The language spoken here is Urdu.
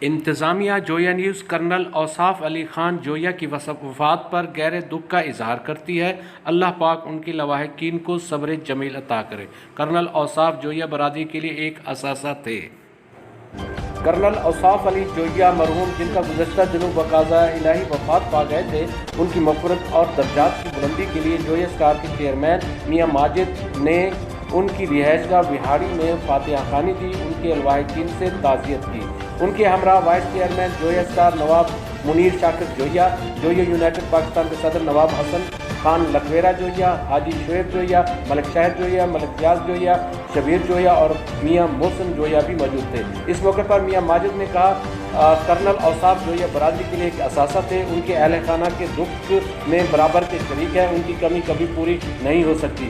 انتظامیہ جویا نیوز کرنل اوصاف علی خان جویا کی وفات پر گہرے دکھ کا اظہار کرتی ہے۔ اللہ پاک ان کے لواحقین کو صبر جمیل عطا کرے۔ کرنل اوصاف جویا برادری کے لیے ایک اثاثہ تھے۔ کرنل اوصاف علی جویا مرحوم، جن کا گزشتہ دنوں بقضاء الہی وفات پا گئے تھے، ان کی مغفرت اور درجات کی بلندی کے لیے جویا اسٹار کے چیئرمین میاں ماجد نے ان کی رہائش گاہ وہاڑی میں فاتحہ خوانی دی، ان کے لواحقین سے تعزیت کی۔ ان کے ہمراہ وائس چیئرمین جویا اسٹار نواب منیر شاکر جویا، جویا یونائٹڈ پاکستان کے صدر نواب حسن خان لکھویرہ جویا، حاجی شعیب جویا، ملک شاہد جویا، ملک فیاض جویا، شبیر جویا اور میاں محسن جویا بھی موجود تھے۔ اس موقع پر میاں ماجد نے کہا، کرنل اوصاف جویا برادری کے لیے ایک اثاثہ تھے، ان کے اہل خانہ کے دکھ میں برابر کے شریک ہیں، ان کی کمی کبھی پوری نہیں ہو سکتی۔